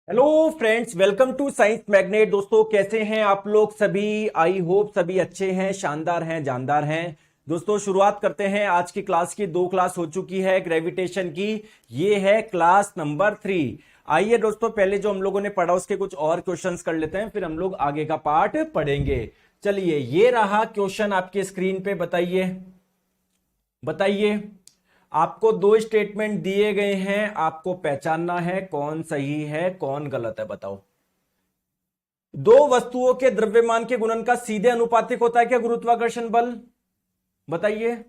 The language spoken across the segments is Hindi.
Hello friends, welcome to Science Magnet. दोस्तों, कैसे हैं आप लोग सभी? आई होप सभी अच्छे हैं, शानदार हैं, जानदार हैं। दोस्तों, शुरुआत करते हैं आज की क्लास की। 2 क्लास हो चुकी है ग्रेविटेशन की। ये है क्लास नंबर 3। आइए दोस्तों, पहले जो हम लोगों ने पढ़ा उसके कुछ और क्वेश्चंस कर लेते हैं, फिर हम लोग आगे का पार्ट पढ़ेंगे। चलिए, ये रहा क्वेश्चन आपके स्क्रीन पे। बताइए बताइए। आपको 2 स्टेटमेंट दिए गए हैं, आपको पहचानना है कौन सही है कौन गलत है। बताओ, 2 वस्तुओं के द्रव्यमान के गुणन का सीधे अनुपातिक होता है क्या गुरुत्वाकर्षण बल? बताइए।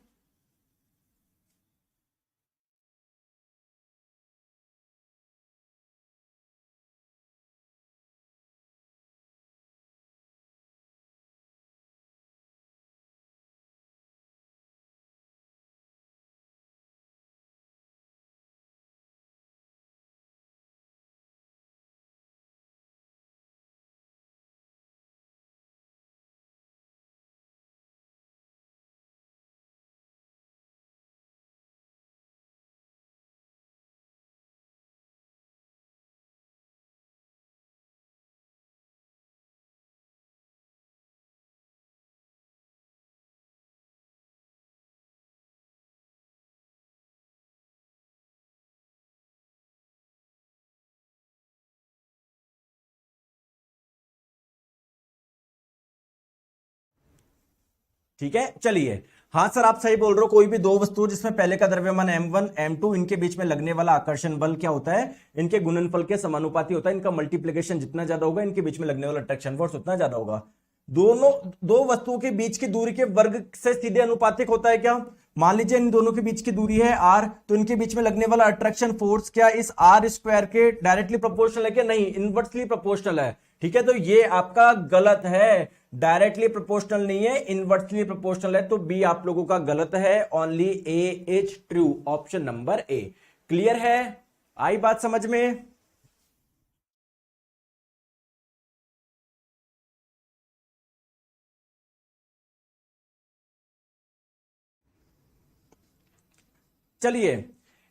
ठीक है, चलिए। हाँ सर, आप सही बोल रहे हो। कोई भी 2 वस्तु जिसमें पहले का द्रव्यमान m1 m2, इनके बीच में लगने वाला आकर्षण बल क्या होता है? इनके गुणनफल के समानुपाती होता है। इनका मल्टीप्लीकेशन जितना ज्यादा होगा, इनके बीच में लगने वाला अट्रैक्शन फोर्स उतना ज्यादा होगा। दोनों 2 वस्तुओं के बीच की दूरी के वर्ग से सीधे अनुपातिक होता है क्या? मान लीजिए इन दोनों के बीच की दूरी है r, तो इनके बीच में लगने वाला अट्रैक्शन फोर्स क्या इस r स्क्वायर के डायरेक्टली प्रोपोर्शनल है क्या? नहीं, इनवर्सली प्रोपोर्शनल है। ठीक है, तो ये आपका गलत है। डायरेक्टली प्रोपोर्शनल नहीं है, इनवर्सली प्रोपोर्शनल है। तो बी आप लोगों का गलत है। Only A is true. Option number A. Clear है? आई बात समझ में? चलिए,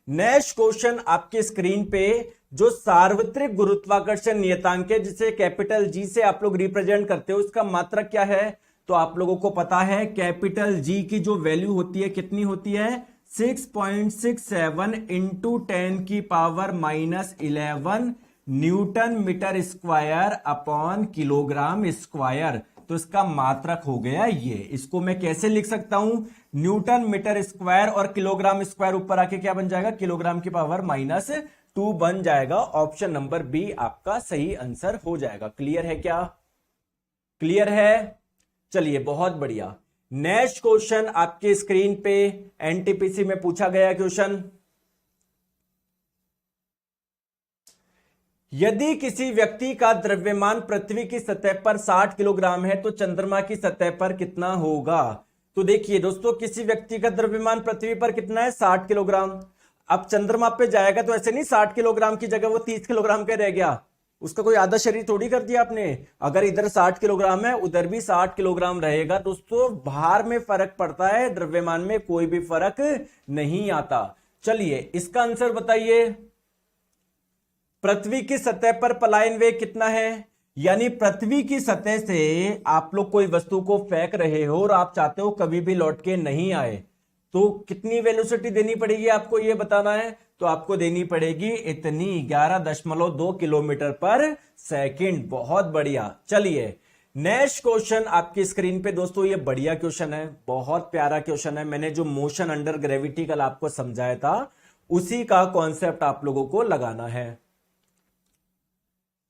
नेक्स्ट क्वेश्चन आपके स्क्रीन पे। जो सार्वत्रिक गुरुत्वाकर्षण नियतांक है, जिसे कैपिटल जी से आप लोग रिप्रेजेंट करते हो, उसका मात्रक क्या है? तो आप लोगों को पता है कैपिटल जी की जो वैल्यू होती है कितनी होती है? 6.67 into 10⁻⁻11 newton metre square upon kilogram square. तो इसका मात्रक हो गया ये। इसको मैं कैसे लिख सकता हूं? न्यूटन मीटर स्क्वायर और किलोग्राम स्क्वायर ऊपर आके क्या बन जाएगा? किलोग्राम की पावर -2 बन जाएगा। ऑप्शन नंबर बी आपका सही आंसर हो जाएगा। क्लियर है क्या? क्लियर है? चलिए, बहुत बढ़िया। नेक्स्ट क्वेश्चन आपके स्क्रीन पे एनटीपीसी में पूछा गया क्वेश्चन। यदि किसी व्यक्ति का द्रव्यमान पृथ्वी की सतह पर 60 किलोग्राम है, तो चंद्रमा की सतह पर कितना होगा? तो देखिए दोस्तों, किसी व्यक्ति का द्रव्यमान पृथ्वी पर कितना है? 60 किलोग्राम। अब चंद्रमा पे जाएगा तो ऐसे नहीं 60 किलोग्राम की जगह वो 30 किलोग्राम का रह गया। उसका कोई आधा शरीर थोड़ी कर दिया आपने। अगर इधर 60 किलोग्राम है, उधर भी 60 किलोग्राम रहेगा। दोस्तों, भार में फर्क पड़ता है, द्रव्यमान में कोई भी फर्क नहीं आता। चलिए, इसका आंसर बताइए। पृथ्वी की सतह पर पलायन वेग कितना है? यानी पृथ्वी की सतह से आप लोग कोई वस्तु को फेंक रहे हो और आप चाहते हो कभी भी लौट के नहीं आए, तो कितनी वेलोसिटी देनी पड़ेगी आपको? ये बताना है। तो आपको देनी पड़ेगी इतनी, 11.2 किलोमीटर पर सेकंड। बहुत बढ़िया। चलिए, नेक्स्ट क्वेश्चन आपकी स्क्रीन पे। दोस्तों, ये बढ़िया क्वेश्चन है, बहुत प्यारा क्वेश्चन है। मैंने जो मोशन अंडर ग्रेविटी कल आपको समझाया था, उसी का कॉन्सेप्ट आप लोगों को लगाना है।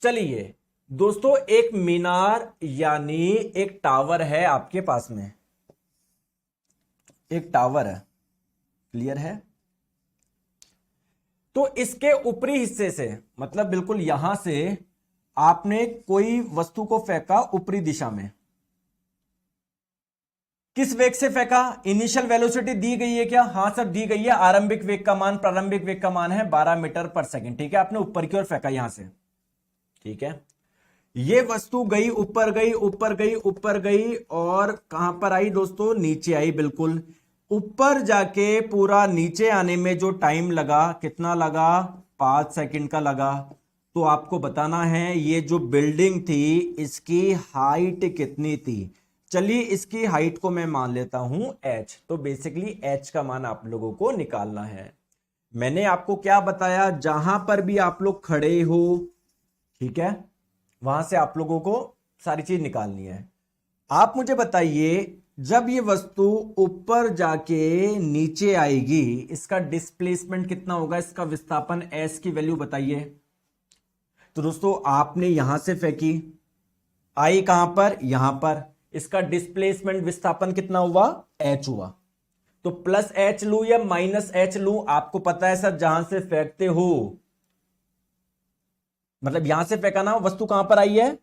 चलिए दोस्तों, एक मीनार यानी एक टावर है आपके पास में। एक टावर है। क्लियर है? तो इसके ऊपरी हिस्से से, मतलब बिल्कुल यहां से आपने कोई वस्तु को फेंका ऊपरी दिशा में। किस वेग से फेंका? इनिशियल वेलोसिटी दी गई है क्या? हां सर, दी गई है। आरंभिक वेग का मान, प्रारंभिक वेग का मान है 12 मीटर पर सेकंड। ठीक है, आपने ऊपर की ओर फेंका यहां से। ठीक है, ये वस्तु गई ऊपर, गई ऊपर, गई ऊपर, गई और कहां पर आई दोस्तों? नीचे आई। बिल्कुल ऊपर जाके पूरा नीचे आने में जो टाइम लगा, कितना लगा? 5 सेकंड का लगा। तो आपको बताना है ये जो बिल्डिंग थी इसकी हाइट कितनी थी। चलिए इसकी हाइट को मैं मान लेता हूं h, तो बेसिकली h का मान आप लोगों को निकालना है। मैंने आपको क्या बताया, जहां पर भी आप लोग खड़े हो, ठीक है, वहां से आप लोगों को सारी चीज निकालनी है। आप मुझे बताइए जब ये वस्तु ऊपर जाके नीचे आएगी इसका डिस्प्लेसमेंट कितना होगा, इसका विस्थापन s की वैल्यू बताइए। तो दोस्तों आपने यहां से फेंकी, आई कहां पर, यहां पर, इसका डिस्प्लेसमेंट विस्थापन कितना हुआ, h हुआ। तो प्लस h लू या माइनस h लू, आपको पता है सर जहां से फेंकते हो, मतलब यहां से फेंका ना, वस्तु कहां पर आई है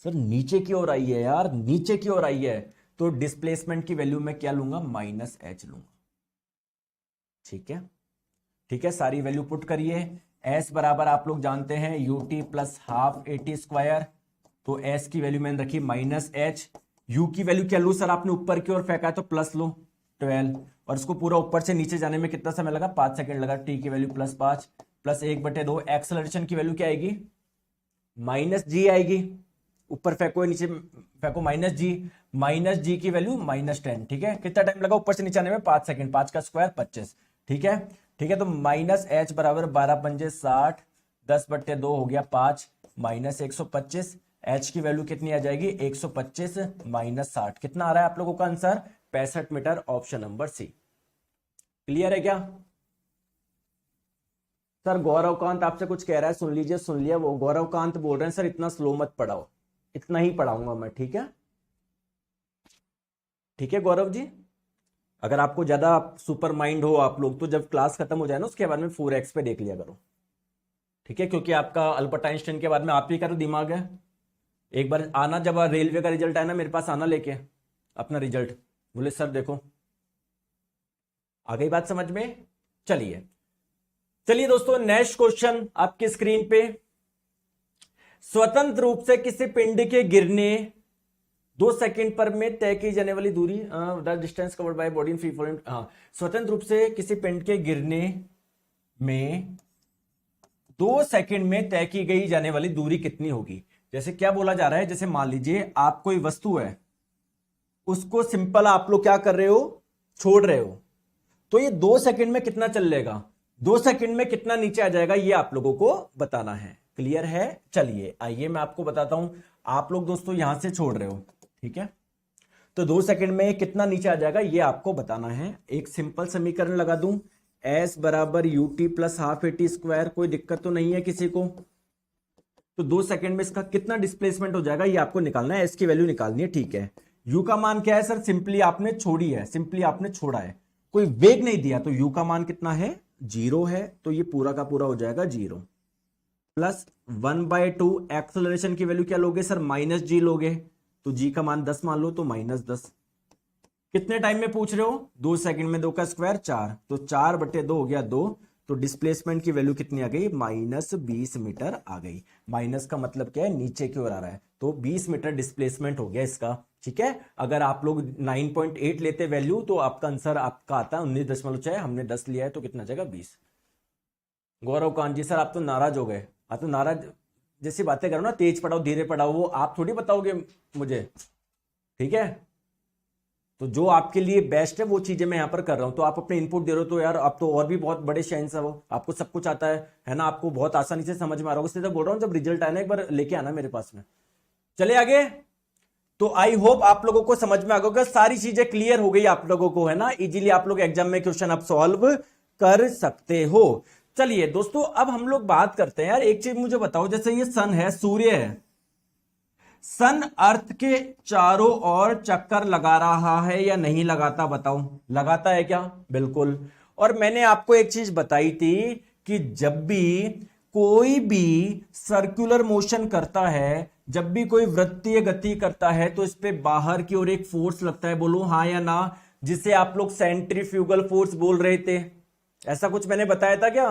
सर, नीचे की ओर आई है यार, नीचे की ओर आई है, तो डिस्प्लेसमेंट की वैल्यू मैं क्या लूंगा, माइनस h लूंगा। ठीक है, ठीक है, सारी वैल्यू पुट करिए। s बराबर आप लोग जानते हैं ut plus half AT square, तो s की वैल्यू मैंने रखी माइनस h। u की वैल्यू क्या लू सर, आपने ऊपर की ओर फेंका है तो प्लस लो 12, और इसको पूरा ऊपर से नीचे जाने में कितना समय लगा, 5 सेकंड लगा। t की वैल्यू प्लस 5 प्लस 1/2, एक्सेलरेशन की वैल्यू क्या आएगी, माइनस जी आएगी, ऊपर फेंको नीचे फेंको माइनस जी की वैल्यू -10। ठीक है, कितना टाइम लगा ऊपर से नीचे आने में, 5 सेकंड, 5 का स्क्वायर 25। ठीक है, ठीक है, तो माइनस h बराबर 12 पंजे 60, 10/2 हो गया 5, माइनस 125। h की वैल्यू कितनी आ जाएगी, 125 माइनस 60, कितना आ रहा है आप लोगों का answer, 65 metre, option number C. Clear है क्या सर? गौरवकांत आपसे कुछ कह रहा है, सुन लीजिए, सुन लिया। वो गौरवकांत बोल रहे हैं सर इतना स्लो मत पढ़ाओ, इतना ही पढ़ाऊंगा मैं। ठीक है, ठीक है गौरव जी, अगर आपको ज्यादा सुपर माइंड हो आप लोग, तो जब क्लास खत्म हो जाए ना उसके बाद में 4x पे देख लिया करो। ठीक है, क्योंकि आपका अल्बर्ट आइंस्टाइन के बाद में आप ही का तो दिमाग है। एक बार आना, जब रेलवे का रिजल्ट आए ना मेरे पास आना लेके अपना रिजल्ट, बोले सर देखो, आ गई बात समझ में। चलिए चलिए दोस्तों, नेक्स्ट क्वेश्चन आपके स्क्रीन पे। स्वतंत्र रूप से किसी पिंड के गिरने 2 सेकंड पर में तय की जाने वाली दूरी, distance covered by body in free falling. स्वतंत्र रूप से किसी पिंड के गिरने में 2 सेकंड में तय की गई जाने वाली दूरी कितनी होगी। जैसे क्या बोला जा रहा है, जैसे मान लीजिए आप कोई वस्तु है, उसको सिंपल आप लोग क्या कर रहे हो, छोड़ रहे हो, तो ये 2 सेकंड में कितना चल लेगा, 2 सेकंड में कितना नीचे आ जाएगा, ये आप लोगों को बताना है। क्लियर है? चलिए आइए मैं आपको बताता हूं। आप लोग दोस्तों यहां से छोड़ रहे हो, ठीक है, तो 2 सेकंड में कितना नीचे आ जाएगा ये आपको बताना है। एक सिंपल समीकरण लगा दूं, s बराबर ut plus half AT square, कोई दिक्कत तो नहीं है किसी को। तो 2 सेकंड में इसका कितना डिस्प्लेसमेंट हो जाएगा ये आपको निकालना है, s की वैल्यू निकालनी है। ठीक है, u का मान क्या है सर, सिंपली आपने छोड़ी है, सिंपली आपने छोड़ा है, कोई वेग नहीं दिया, तो u का मान कितना है, 0 है, तो ये पूरा का पूरा हो जाएगा 0 प्लस 1/2। एक्सेलरेशन की वैल्यू क्या लोगे सर, -g लोगे, तो g का मान 10 मान लो, तो -10। कितने टाइम में पूछ रहे हो, 2 सेकंड में, 2 का स्क्वायर 4, तो 4/2 हो गया 2, तो डिस्प्लेसमेंट की वैल्यू कितनी आ गई, -20 मीटर आ गई। माइनस का मतलब क्या है, नीचे की ओर आ रहा है, तो 20 मीटर डिस्प्लेसमेंट हो गया इसका। ठीक है, अगर आप लोग 9.8 लेते वैल्यू तो आपका आंसर आपका आता है 19.6, हमने 10 लिया है तो कितना जाएगा 20। गौरव कांत जी सर आप तो नाराज हो गए, आप तो नाराज जैसी बातें करो ना, तेज पढ़ाओ धीरे पढ़ाओ, वो आप थोड़ी बताओगे मुझे। ठीक है, तो जो आपके लिए बेस्ट है वो चीजें मैं यहां पर कर रहा हूं, तो आप अपने इनपुट दे रहे हो, तो यार आप तो और भी बहुत बड़े शहंशाह हो, आपको सब कुछ आता है ना, आपको बहुत आसानी से समझ में आ रहा होगा, इसलिए तो बोल रहा हूं जब रिजल्ट आए ना एक बार लेके आना मेरे पास में। चले आगे, तो आई होप आप लोगों को समझ में आ गया, सारी चीजें क्लियर हो गई आप लोगों को, है ना, इजीली आप लोग एग्जाम में क्वेश्चन आप सॉल्व कर सकते हो। चलिए दोस्तों अब हम लोग बात करते हैं, यार एक चीज मुझे बताओ, जैसे ये सन है, सूर्य है, सन अर्थ के चारों ओर चक्कर लगा रहा है या नहीं लगाता, बताओ, लगाता है क्या, बिल्कुल। और मैंने आपको एक चीज बताई थी कि जब भी कोई भी सर्कुलर मोशन करता है, जब भी कोई वृत्तीय गति करता है, तो इस पे बाहर की ओर एक फोर्स लगता है, बोलो हाँ या ना, जिसे आप लोग सेंट्रीफ्यूगल फोर्स बोल रहे थे। ऐसा कुछ मैंने बताया था क्या?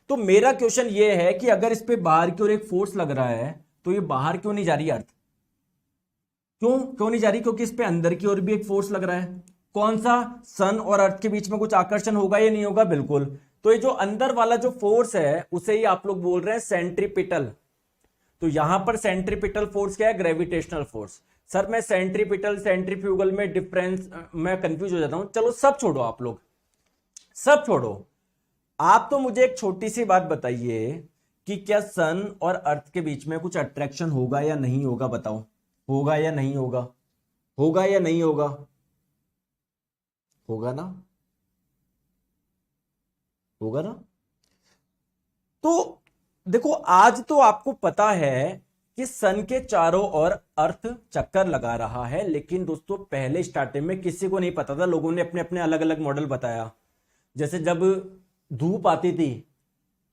तो मेरा क्वेश्चन ये है कि अगर इस पे बाहर की ओर एक फोर्स लग रहा है तो ये बाहर क्यों नहीं जा रही अर्थ, क्यों नहीं जा रही? क्योंकि इस पे अंदर की ओर भी एक फोर्स लग रहा है। कौन सा? सन और अर्थ के बीच में कुछ आकर्षण होगा या नहीं होगा? बिल्कुल। तो ये जो अंदर वाला जो फोर्स है उसे ही आप लोग बोल रहे हैं सेंट्रीपिटल। तो यहां पर सेंट्रीपिटल फोर्स क्या है? Gravitational force. सर मैं सेंट्रीपिटल सेंट्रीफ्यूगल में डिफरेंस मैं कंफ्यूज हो जाता हूं। चलो सब छोड़ो, आप लोग सब छोड़ो। आप तो मुझे एक छोटी सी बात बताइए कि क्या सन और अर्थ के बीच में कुछ अट्रैक्शन होगा या नहीं होगा? बताओ, होगा या नहीं होगा? होगा या नहीं होगा? होगा ना? होगा ना? तो देखो, आज तो आपको पता है कि सन के चारों ओर अर्थ चक्कर लगा रहा है, लेकिन दोस्तों पहले स्टार्टिंग में किसी को नहीं पता था। लोगों ने अपने अपने अलग अलग मॉडल बताया। जैसे जब धूप आती थी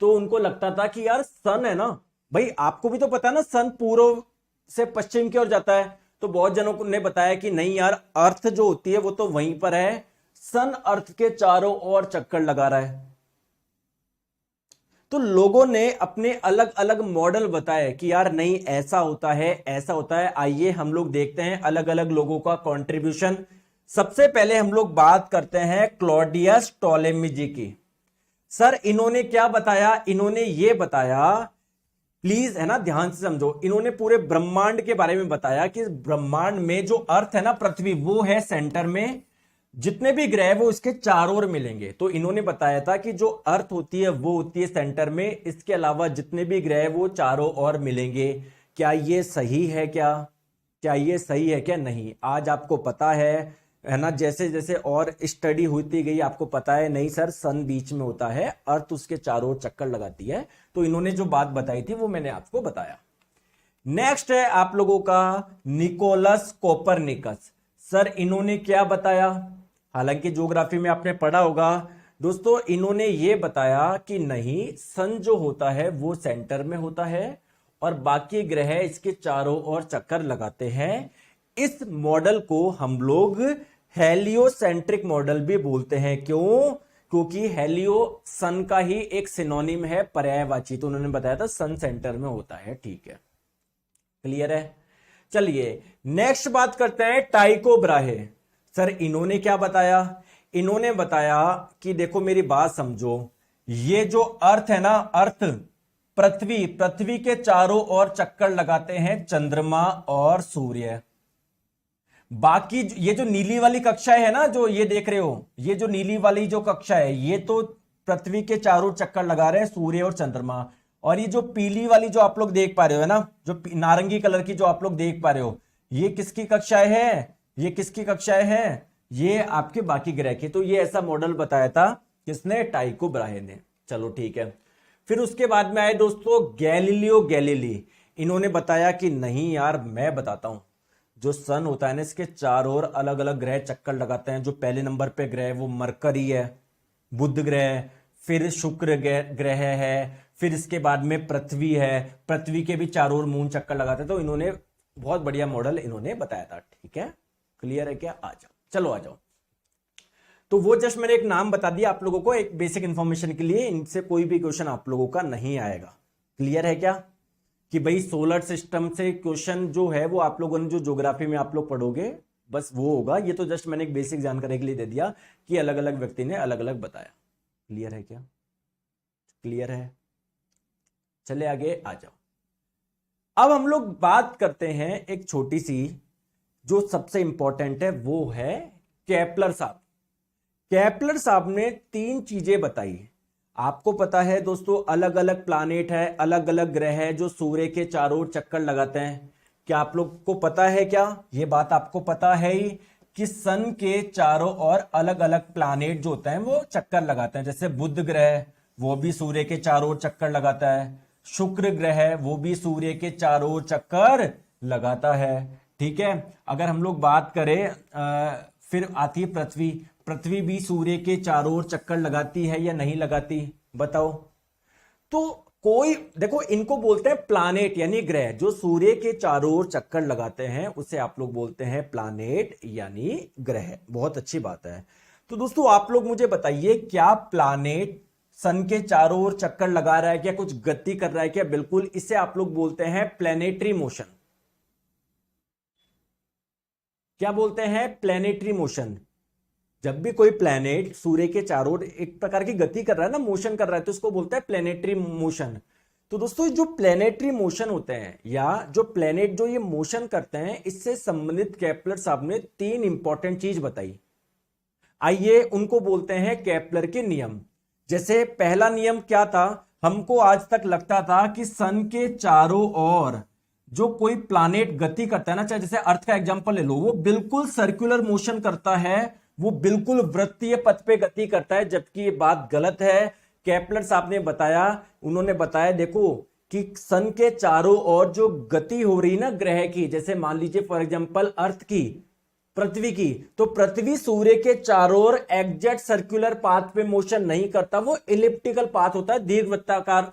तो उनको लगता था कि यार सन है ना, भाई आपको भी तो पता है ना, सन पूर्व से पश्चिम की ओर जाता है। तो बहुत जनों ने बताया कि नहीं यार, अर्थ जो होती है वो तो वहीं पर है, सन अर्थ के चारों ओर चक्कर लगा रहा है। तो लोगों ने अपने अलग अलग मॉडल बताए कि यार नहीं, ऐसा होता है, ऐसा होता है। आइए हम लोग देखते हैं अलग अलग लोगों का कंट्रीब्यूशन। सबसे पहले हम लोग बात करते हैं क्लॉडियस टॉलेमी जी की। सर इन्होंने क्या बताया? इन्होंने ये बताया, प्लीज है ना ध्यान से समझो, इन्होंने पूरे ब्रह्मांड के बारे में बताया कि ब्रह्मांड में जो अर्थ है ना, पृथ्वी, वो है सेंटर में, जितने भी ग्रह वो इसके चारों ओर मिलेंगे। तो इन्होंने बताया था कि जो अर्थ होती है वो होती है सेंटर में, इसके अलावा जितने भी ग्रह वो चारों ओर मिलेंगे। क्या ये सही है? क्या ये सही है क्या? नहीं। आज आपको पता है ना, जैसे जैसे और स्टडी होती गई आपको पता है, नहीं सर सन बीच में होता है, अर्थ उसके चारों ओर चक्कर लगाती है। तो इन्होंने जो बात बताई थी वो मैंने आपको बताया। नेक्स्ट है आप लोगों का निकोलस कोपरनिकस। सर इन्होंने क्या बताया? हालांकि ज्योग्राफी में आपने पढ़ा होगा दोस्तों, इन्होंने ये बताया कि नहीं, सन जो होता है वो सेंटर में होता है और बाकी ग्रह इसके चारों ओर चक्कर लगाते हैं। इस मॉडल को हम लोग हेलियोसेंट्रिक मॉडल भी बोलते हैं। क्यों? क्योंकि हेलियो सन का ही एक सिनोनिम है, पर्यायवाची। तो उन्होंने बताया था सन सेंटर में होता है। ठीक है, क्लियर है? चलिए नेक्स्ट बात करते हैं टाइको ब्राहे। सर इन्होंने क्या बताया? इन्होंने बताया कि देखो मेरी बात समझो, ये जो अर्थ है ना, अर्थ, पृथ्वी के चारों ओर चक्कर लगाते हैं चंद्रमा और सूर्य। बाकी ये जो नीली वाली कक्षा है ना, जो ये देख रहे हो, ये जो नीली वाली जो कक्षा है, ये तो पृथ्वी के चारों चक्कर लगा रहे हैं सूर्य और चंद्रमा। और ये जो पीली वाली जो आप लोग देख पा रहे हो है ना, जो नारंगी कलर की जो आप लोग देख पा रहे हो, ये किसकी कक्षाएं हैं? ये किसकी कक्षाएं हैं? ये आपके बाकी ग्रह की। तो ये ऐसा मॉडल बताया था किसने? टाइको ब्राहे ने। चलो ठीक है। फिर उसके बाद में आए दोस्तों गैलीलियो गैलीली। इन्होंने बताया कि नहीं यार, मैं बताता हूं, जो सन होता है ना, इसके चारों ओर अलग अलग ग्रह चक्कर लगाते हैं। जो पहले नंबर पे ग्रह वो मरकरी है, बुध ग्रह, फिर शुक्र ग्रह है, फिर इसके बाद में पृथ्वी है, पृथ्वी के भी चारों ओर मून चक्कर लगाते हैं। तो इन्होंने बहुत बढ़िया मॉडल इन्होंने बताया था। ठीक है, क्लियर है क्या? आ जाओ, चलो आ जाओ। तो वो जस्ट मैंने एक नाम बता दिया आप लोगों को, एक बेसिक इंफॉर्मेशन के लिए। इनसे कोई भी क्वेश्चन आप लोगों का नहीं आएगा। क्लियर है क्या कि भाई सोलर सिस्टम से क्वेश्चन जो है वो आप लोगों ने जो ज्योग्राफी में आप लोग पढ़ोगे बस वो होगा। ये तो जस्ट मैंने एक बेसिक जानकारी के लिए दे दिया कि अलग अलग व्यक्ति ने अलग अलग बताया। क्लियर है क्या? क्लियर है? चले आगे आ जाओ। अब हम लोग बात करते हैं एक छोटी सी, जो सबसे इंपॉर्टेंट है, वो है केपलर साहब। केपलर साहब ने 3 चीजें बताई। आपको पता है दोस्तों, अलग अलग प्लानेट है, अलग अलग ग्रह है जो सूर्य के चारों ओर चक्कर लगाते हैं। क्या आप लोग को पता है? क्या ये बात आपको पता है ही कि सन के चारों ओर अलग अलग प्लानेट जो होते हैं वो चक्कर लगाते हैं। जैसे बुध ग्रह, वो भी सूर्य के चारों ओर चक्कर लगाता है। शुक्र ग्रह, वो भी सूर्य के चारों ओर चक्कर लगाता है। ठीक है, अगर हम लोग बात करें फिर आती है पृथ्वी। पृथ्वी भी सूर्य के चारों ओर चक्कर लगाती है या नहीं लगाती? बताओ। तो कोई देखो, इनको बोलते हैं प्लानेट यानी ग्रह। जो सूर्य के चारों ओर चक्कर लगाते हैं उसे आप लोग बोलते हैं प्लानेट यानी ग्रह। बहुत अच्छी बात है। तो दोस्तों आप लोग मुझे बताइए, क्या प्लानेट सन के चारों ओर चक्कर लगा रहा है क्या? कुछ गति कर रहा है क्या? बिल्कुल, इसे आप लोग बोलते हैं प्लेनेटरी मोशन। क्या बोलते हैं? Planetary motion. जब भी कोई प्लैनेट सूर्य के चारों ओर एक प्रकार की गति कर रहा है ना, मोशन कर रहा है, तो उसको बोलता है प्लैनेटरी मोशन। तो दोस्तों जो प्लैनेटरी मोशन होते हैं या जो प्लैनेट जो ये मोशन करते हैं, इससे संबंधित केपलर साहब ने 3 इंपॉर्टेंट चीज बताई। आइए उनको बोलते हैं केपलर के नियम। जैसे पहला नियम क्या था, हमको आज तक लगता था कि सन के चारों ओर जो कोई प्लैनेट गति करता है ना, चाहे जैसे अर्थ का एग्जांपल ले लो, वो बिल्कुल सर्कुलर मोशन करता है, वो बिल्कुल वृत्तीय पथ पे गति करता है, जबकि ये बात गलत है। केपलर साहब ने बताया, उन्होंने बताया देखो कि सन के चारों ओर जो गति हो रही ना ग्रह की, जैसे मान लीजिए फॉर एग्जांपल अर्थ की, पृथ्वी की, तो पृथ्वी सूर्य के चारों ओर एग्जैक्ट सर्कुलर पाथ पे मोशन नहीं करता, वो इलिप्टिकल पाथ होता है, दीर्घवृत्ताकार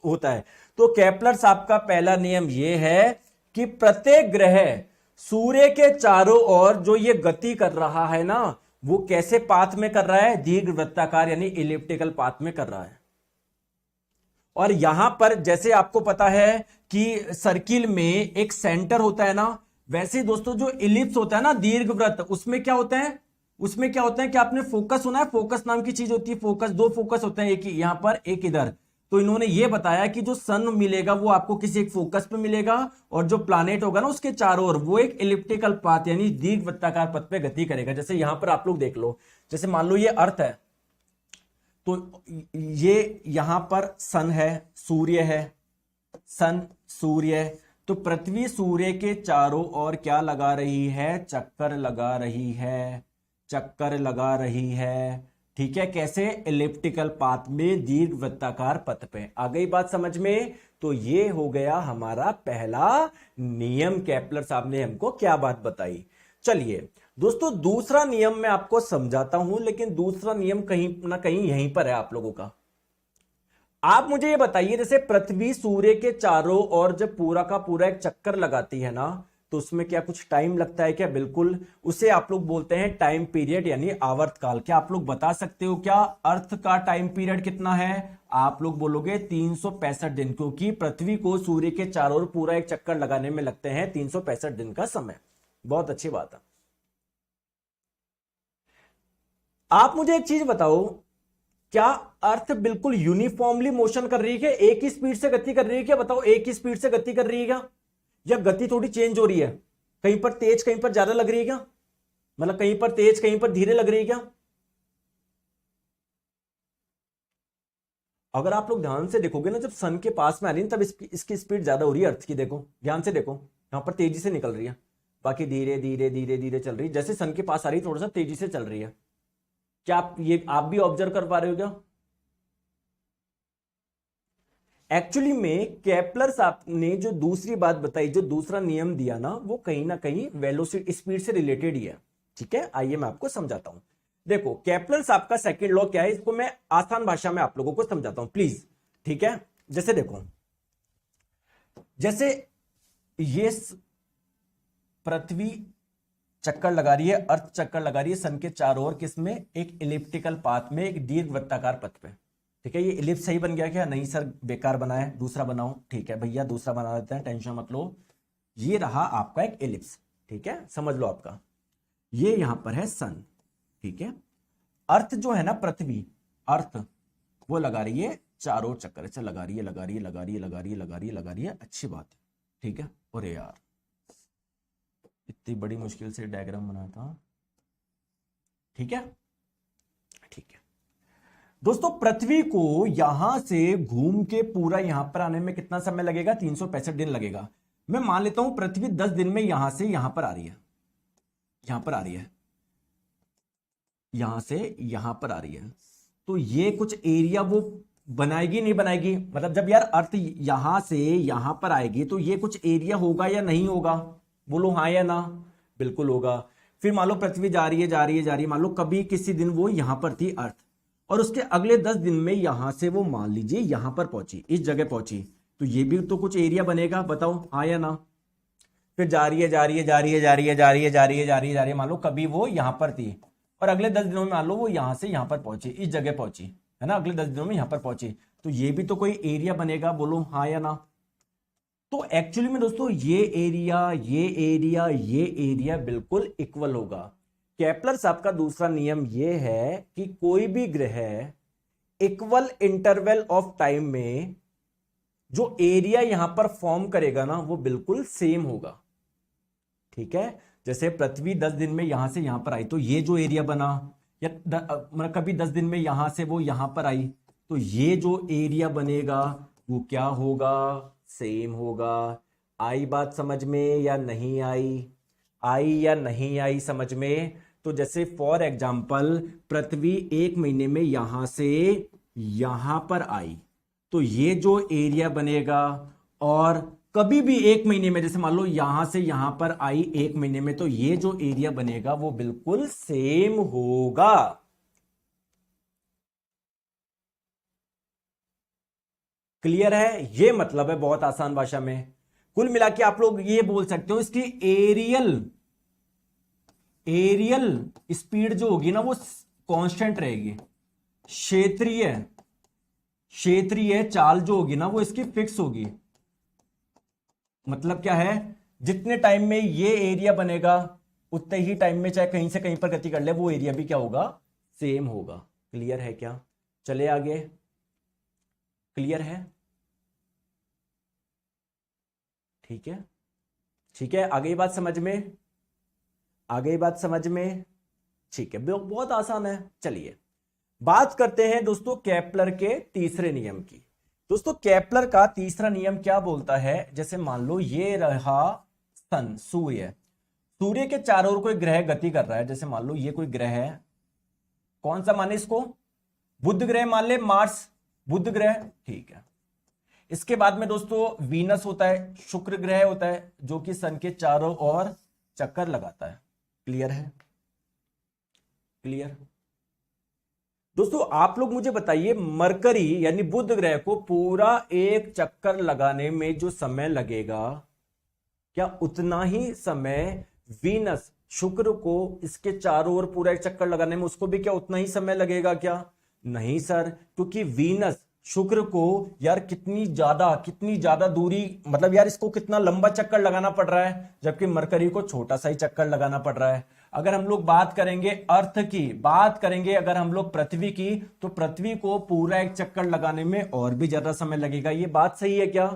होता है। तो केपलर साहब का पहला नियम यह है कि प्रत्येक ग्रह सूर्य के चारों ओर जो ये गति कर रहा है ना, वो कैसे पाथ में कर रहा है, दीर्घवृत्ताकार यानी इलिप्टिकल पाथ में कर रहा है। और यहां पर जैसे आपको पता है कि सर्किल में एक सेंटर होता है ना, वैसे ही दोस्तों जो इलिप्स होता है ना, दीर्घवृत्त, उसमें क्या होता है, उसमें क्या होता है कि आपने फोकस सुना है, फोकस नाम की चीज होती है, फोकस, 2 फोकस होते हैं, एक यहां पर एक इधर। तो इन्होंने ये बताया कि जो सन मिलेगा वो आपको किसी एक फोकस पे मिलेगा, और जो प्लैनेट होगा ना उसके चारों ओर वो एक इलिप्टिकल पाथ यानी दीर्घवृत्ताकार पथ पे गति करेगा। जैसे यहां पर आप लोग देख लो, जैसे मान लो ये अर्थ है, तो ये यहां पर सन है, सूर्य है, सन सूर्य, तो पृथ्वी सूर्य के चारों ओर क्या लगा रही है, चक्कर लगा रही है, चक्कर लगा रही है। ठीक है, कैसे, इलिप्टिकल पाथ में, दीर्घवृत्ताकार पथ पे। आ गई बात समझ में? तो ये हो गया हमारा पहला नियम। केपलर साहब ने हमको क्या बात बताई। चलिए दोस्तों दूसरा नियम मैं आपको समझाता हूं, लेकिन दूसरा नियम कहीं ना कहीं यहीं पर है आप लोगों का। आप मुझे ये बताइए, जैसे पृथ्वी सूर्य के चारों ओर जब पूरा का पूरा एक चक्कर लगाती है ना, तो उसमें क्या कुछ टाइम लगता है क्या? बिल्कुल, उसे आप लोग बोलते हैं टाइम पीरियड यानी आवर्तकाल। क्या आप लोग बता सकते हो क्या अर्थ का टाइम पीरियड कितना है? आप लोग बोलोगे 365 दिन, क्योंकि पृथ्वी को सूर्य के चारों ओर पूरा एक चक्कर लगाने में लगते हैं 365 दिन का समय। बहुत अच्छी बात है। आप मुझे एक चीज बताओ, क्या अर्थ बिल्कुल यूनिफॉर्मली मोशन कर रही है? एक ही स्पीड से गति कर रही है क्या? बताओ, एक ही स्पीड से गति कर रही है क्या, या गति थोड़ी चेंज हो रही है? कहीं पर तेज, कहीं पर ज्यादा लग रही है क्या? मतलब कहीं पर तेज, कहीं पर धीरे लग रही है क्या? अगर आप लोग ध्यान से देखोगे ना, जब सन के पास में आ रही है तब इसकी स्पीड ज्यादा हो रही है अर्थ की। देखो, ध्यान से देखो, यहां पर तेजी से निकल रही है, बाकी धीरे धीरे धीरे धीरे चल रही है। जैसे सन के पास आ रही है थोड़ा सा तेजी से चल रही है। क्या आप भी ऑब्जर्व कर पा रहे हो क्या? एक्चुअली में केपलर साहब ने जो दूसरी बात बताई, जो दूसरा नियम दिया ना, वो कहीं ना कहीं वेलोसिटी, स्पीड से रिलेटेड ही है। ठीक है, आइए मैं आपको समझाता हूं। देखो केपलर साहब का सेकंड लॉ क्या है, इसको मैं आसान भाषा में आप लोगों को समझाता हूं प्लीज। ठीक है, जैसे देखो, जैसे ये पृथ्वी चक्कर लगा रही है, अर्थ चक्कर लगा रही है सन के चारों ओर, किसमें? एक इलिप्टिकल पाथ में, एक दीर्घवृत्ताकार पथ पे। ठीक है, ये इलिप्स सही बन गया क्या? नहीं सर, बेकार बना है, दूसरा बनाओ। ठीक है भैया, दूसरा बना देते हैं, टेंशन मत लो। ये रहा आपका एक इलिप्स। ठीक है, समझ लो आपका, ये यहां पर है सन। ठीक है, अर्थ जो है ना, पृथ्वी, अर्थ वो लगा रही है चारों चक्कर से, लगा रही है, लगा रही है, लगा रही है, लगा रही है, लगा रही है, लगा रही है। अच्छी बात है। ठीक है, और यार इतनी बड़ी मुश्किल से डायग्राम बनाया था। ठीक है, ठीक है दोस्तों, पृथ्वी को यहां से घूम के पूरा यहां पर आने में कितना समय लगेगा? 365 दिन लगेगा। मैं मान लेता हूं पृथ्वी 10 दिन में यहां से यहां पर आ रही है, यहां पर आ रही है, यहां से यहां पर आ रही है, तो ये कुछ एरिया वो बनाएगी नहीं बनाएगी? मतलब जब यार अर्थ यहां से यहां पर आएगी तो ये कुछ एरिया होगा या नहीं होगा? बोलो हाँ या ना। बिल्कुल होगा। फिर मान लो पृथ्वी जा रही है, जा रही है, जा रही है, मान लो कभी किसी दिन वो यहां पर थी अर्थ, और उसके अगले 10 दिन में यहां से वो मान लीजिए यहां पर पहुंची, इस जगह पहुंची, तो ये भी तो कुछ एरिया बनेगा। बताओ हाँ या ना। फिर जा रही है, जा रही है, जा रही है, जा रही है, जा रही है, जा रही है, जा रही है, जा रही है, मान लो कभी वो यहां पर थी, और अगले 10 दिनों में मान लो वो यहां से यहां पर पहुंची, इस जगह पहुंची, है ना, अगले 10 दिनों में यहां पर पहुंची, तो ये भी तो कोई एरिया बनेगा। बोलो हाँ या ना। तो एक्चुअली में दोस्तों ये एरिया, ये एरिया, ये एरिया बिल्कुल इक्वल होगा। केपलर साहब का दूसरा नियम यह है कि कोई भी ग्रह इक्वल इंटरवल ऑफ टाइम में जो एरिया यहां पर फॉर्म करेगा ना वो बिल्कुल सेम होगा। ठीक है, जैसे पृथ्वी 10 दिन में यहां से यहां पर आई तो ये जो एरिया बना, या मतलब कभी 10 दिन में यहां से वो यहां पर आई तो ये जो एरिया बनेगा वो क्या होगा, सेम होगा। आई बात समझ में या नहीं आई? आई या नहीं आई समझ में? तो जैसे फॉर एग्जाम्पल पृथ्वी 1 महीने में यहां से यहां पर आई तो ये जो एरिया बनेगा, और कभी भी 1 महीने में जैसे मान लो यहां से यहां पर आई 1 महीने में तो ये जो एरिया बनेगा वो बिल्कुल सेम होगा। क्लियर है? ये मतलब है बहुत आसान भाषा में। कुल मिला के आप लोग ये बोल सकते हो इसकी एरियल स्पीड जो होगी ना वो कांस्टेंट रहेगी। क्षेत्रीय चाल जो होगी ना वो इसकी फिक्स होगी। मतलब क्या है, जितने टाइम में ये एरिया बनेगा उतने ही टाइम में चाहे कहीं से कहीं पर गति कर ले वो एरिया भी क्या होगा, सेम होगा। क्लियर है क्या? चले आगे। क्लियर है? ठीक है, ठीक है, आगे बात समझ में? आगे बात समझ में? ठीक है, बहुत आसान है। चलिए बात करते हैं दोस्तों केपलर के तीसरे नियम की। दोस्तों केपलर का तीसरा नियम क्या बोलता है, जैसे मान लो ये रहा सन, सूर्य के चारों ओर कोई ग्रह गति कर रहा है। जैसे मान लो ये कोई ग्रह है, कौन सा माने इसको? बुध ग्रह मान ले, मार्स बुध ग्रह, ठीक है। इसके बाद में दोस्तों वीनस होता है, शुक्र ग्रह होता है जो कि सन के चारों ओर चक्कर लगाता है। क्लियर है? क्लियर? दोस्तों आप लोग मुझे बताइए मरकरी यानी बुध ग्रह को पूरा एक चक्कर लगाने में जो समय लगेगा, क्या उतना ही समय वीनस शुक्र को इसके चारों ओर पूरा एक चक्कर लगाने में उसको भी क्या उतना ही समय लगेगा क्या? नहीं सर, क्योंकि वीनस शुक्र को यार कितनी ज्यादा दूरी, मतलब यार इसको कितना लंबा चक्कर लगाना पड़ रहा है, जबकि मरकरी को छोटा सा ही चक्कर लगाना पड़ रहा है। अगर हम लोग बात करेंगे अर्थ की, बात करेंगे अगर हम लोग पृथ्वी की, तो पृथ्वी को पूरा एक चक्कर लगाने में और भी ज्यादा समय लगेगा। ये बात सही है क्या?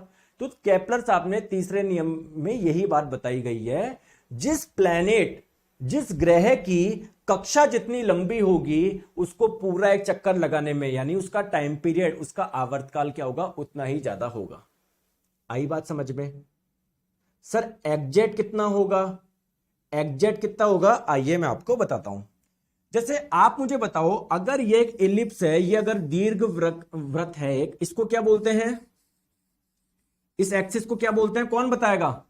तो केपलर साहब ने तीसरे नियम में यही बात बताई गई है, जिस ग्रह की कक्षा जितनी लंबी होगी उसको पूरा एक चक्कर लगाने में, यानी उसका टाइम पीरियड, उसका आवर्तकाल क्या होगा, उतना ही ज्यादा होगा। आई बात समझ में? सर एग्जैक्ट कितना होगा? एग्जैक्ट कितना होगा आइए मैं आपको बताता हूं। जैसे आप मुझे बताओ, अगर ये एक इलिप्स है, ये अगर दीर्घ वृत्त है एक, इसको क्या बोलते हैं? इस एक्सिस को क्या बोलते हैं? कौन बताएगा?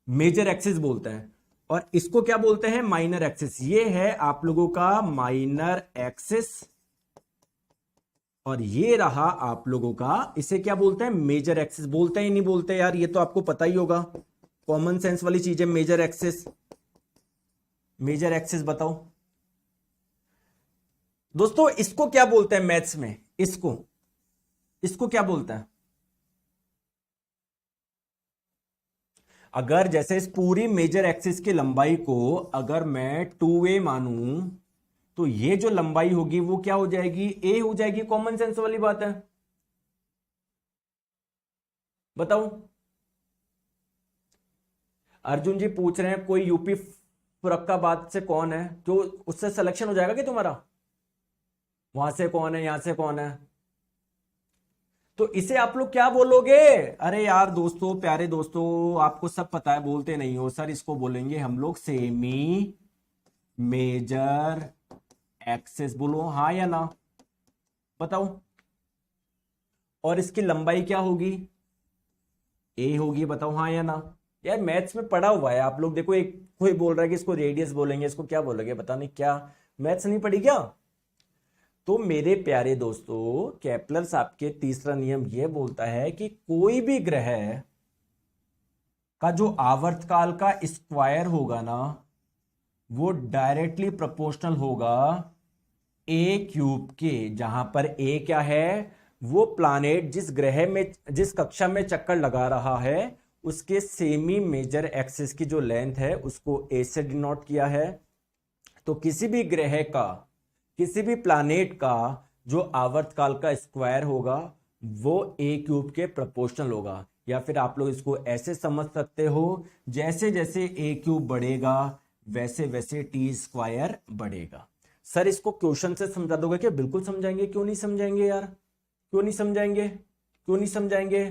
मेजर एक्सिस बोलते हैं। और इसको क्या बोलते हैं? Minor axis. ये है आप लोगों का माइनर एक्सिस, और ये रहा आप लोगों का, इसे क्या बोलते हैं? Major axis. बोलते हैं नहीं बोलते यार, ये तो आपको पता ही होगा, कॉमन सेंस वाली चीज है। मेजर एक्सिस, मेजर एक्सिस बताओ दोस्तों, इसको क्या बोलते हैं मैथ्स में? इसको क्या बोलते हैं? अगर जैसे इस पूरी मेजर एक्सिस की लंबाई को अगर मैं 2a मानूं तो ये जो लंबाई होगी वो क्या हो जाएगी? a हो जाएगी। कॉमन सेंस वाली बात है, बताओ। अर्जुन जी पूछ रहे हैं कोई यूपी फुरक्काबाद से कौन है, तो उससे सिलेक्शन हो जाएगा कि तुम्हारा? वहां से कौन है, यहां से कौन है? तो इसे आप लोग क्या बोलोगे? अरे यार दोस्तों, प्यारे दोस्तों, आपको सब पता है, बोलते नहीं हो सर। इसको बोलेंगे हम लोग सेमी मेजर एक्सिस। बोलो हाँ या ना, बताओ। और इसकी लंबाई क्या होगी? ए होगी। बताओ हाँ या ना। यार मैथ्स में पढ़ा हुआ है आप लोग। देखो एक कोई बोल रहा है कि इसको रेडियस बोलेंगे, इसको क्या बोलेंगे पता नहीं क्या। मैथ्स नहीं पढ़ी क्या? तो मेरे प्यारे दोस्तों, केपलर साहब के तीसरा नियम यह बोलता है कि कोई भी ग्रह का जो आवर्तकाल का स्क्वायर होगा ना, वो डायरेक्टली प्रोपोर्शनल होगा ए क्यूब के। जहां पर ए क्या है? वो प्लानेट जिस ग्रह में, जिस कक्षा में चक्कर लगा रहा है, उसके सेमी मेजर एक्सिस की जो लेंथ है उसको ए से डिनोट किया है। तो किसी भी ग्रह का, किसी भी प्लैनेट का जो आवर्तकाल का स्क्वायर होगा वो ए क्यूब के प्रोपोर्शनल होगा। या फिर आप लोग इसको ऐसे समझ सकते हो, जैसे जैसे ए क्यूब बढ़ेगा वैसे वैसे टी स्क्वायर बढ़ेगा। सर इसको क्वेश्चन से समझा दोगे क्या? बिल्कुल समझाएंगे, क्यों नहीं समझाएंगे यार, क्यों नहीं समझाएंगे, क्यों नहीं समझाएंगे?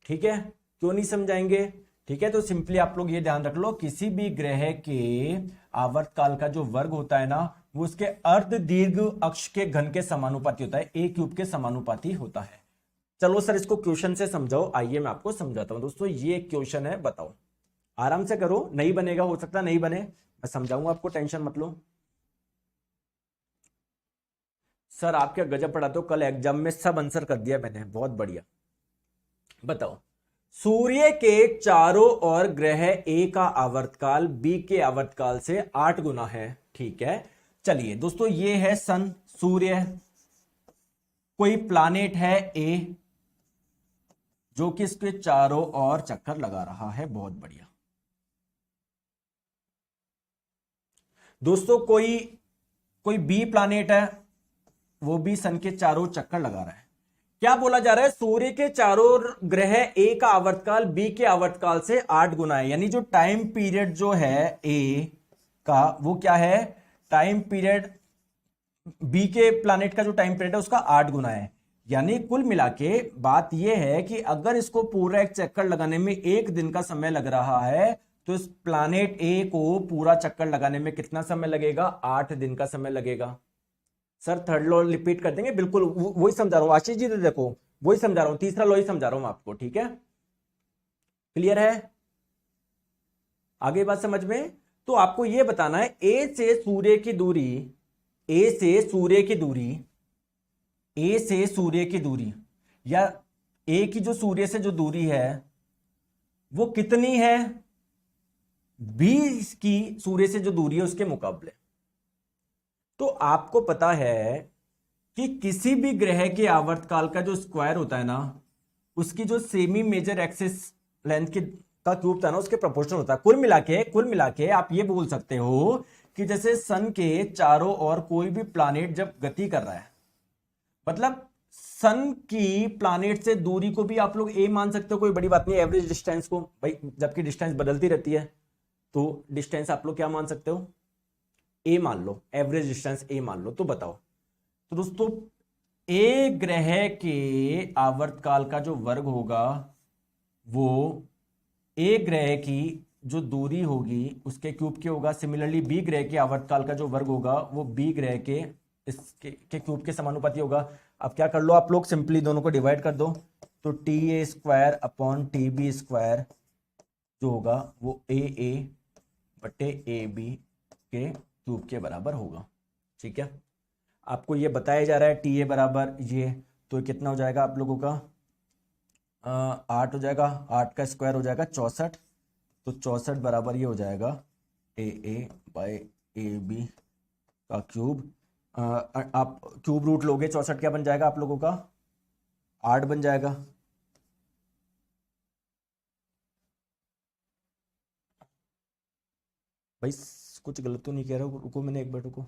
ठीक है, क्यों नहीं समझाएंगे? ठीक है, तो सिंपली आप लोग ये ध्यान रख लो, किसी भी ग्रह के आवर्तकाल का जो वर्ग होता है ना वो उसके अर्ध दीर्घ अक्ष के घन के समानुपाती होता है, ए क्यूब के समानुपाती होता है। चलो सर इसको क्वेश्चन से समझाओ, आइए मैं आपको समझाता हूं। दोस्तों ये क्वेश्चन है, बताओ, आराम से करो, नहीं बनेगा, हो सकता नहीं बने, मैं समझाऊंगा आपको, टेंशन मत लो। सर आप क्या गजब पढ़ाते हो, कल एग्जाम में सब आंसर कर दिया मैंने, बहुत बढ़िया। बताओ, सूर्य के चारों ओर ग्रह ए का आवर्तकाल बी के आवर्तकाल से 8 गुना है। ठीक है, चलिए दोस्तों, ये है सन, सूर्य, कोई प्लैनेट है ए जो कि इसके चारों ओर चक्कर लगा रहा है, बहुत बढ़िया। दोस्तों कोई बी प्लैनेट है, वो भी सन के चारों चक्कर लगा रहा है। क्या बोला जा रहा है? सूर्य के चारों ग्रह ए का आवर्तकाल बी के आवर्तकाल से 8 गुना है, यानी जो टाइम पीरियड जो है ए का वो क्या है? टाइम पीरियड बी के प्लैनेट का जो टाइम पीरियड है उसका 8 गुना है। यानी कुल मिला के बात यह है कि अगर इसको पूरा एक चक्कर लगाने में 1 दिन का समय लग रहा है तो इस प्लैनेट ए को पूरा चक्कर लगाने में कितना समय लगेगा? 8 दिन का समय लगेगा। सर थर्ड लॉ रिपीट कर देंगे, बिल्कुल वही समझा रहा हूं आशीष जी, तो देखो वही समझा रहा हूं, तीसरा लॉ ही समझा रहा हूं आपको। ठीक है, क्लियर है? आगे बात समझ में? तो आपको यह बताना है ए से सूर्य की दूरी, ए से सूर्य की दूरी, ए से सूर्य की दूरी, या ए की जो सूर्य से जो दूरी है वो कितनी है बी की सूर्य से जो दूरी है उसके मुकाबले। तो आपको पता है कि किसी भी ग्रह के आवर्तकाल का जो स्क्वायर होता है ना उसकी जो सेमी मेजर एक्सिस लेंथ की का क्यूब था ना उसके प्रोपोर्शनल होता है। कुल मिला के आप ये बोल सकते हो कि जैसे सन के चारों ओर कोई भी प्लैनेट जब गति कर रहा है, मतलब सन की प्लैनेट से दूरी को भी आप लोग ए मान सकते हो, कोई बड़ी बात नहीं, एवरेज डिस्टेंस को भाई, जबकि डिस्टेंस बदलती रहती है तो डिस्टेंस आप लोग क्या मान सकते हो? ए मान लो, एवरेज डिस्टेंस ए मान लो। तो बताओ, तो दोस्तों ए ग्रह के आवर्तकाल का जो वर्ग होगा वो ए ग्रह की जो दूरी होगी उसके क्यूब के होगा। सिमिलरली बी ग्रह के आवर्तकाल का जो वर्ग होगा वो बी ग्रह के इसके क्यूब के समानुपाती होगा। अब क्या कर लो आप लोग, सिंपली दोनों को डिवाइड कर दो, तो T A square upon T B square जो होगा वो ए बटे ए बी के क्यूब के बराबर होगा। ठीक है, आपको ये बताया जा रहा है टी ए बराबर ये, तो कितना हो जाएगा आप लोगों का? 8 हो जाएगा, 8 का स्क्वायर हो जाएगा 64, तो 64 बराबर ये हो जाएगा ए बाय ए बी का क्यूब। आप क्यूब रूट लोगे, 64 क्या बन जाएगा आप लोगों का? 8 बन जाएगा। भाई कुछ गलत तो नहीं कह रहा हूं, रुको मैंने एक बार रुको।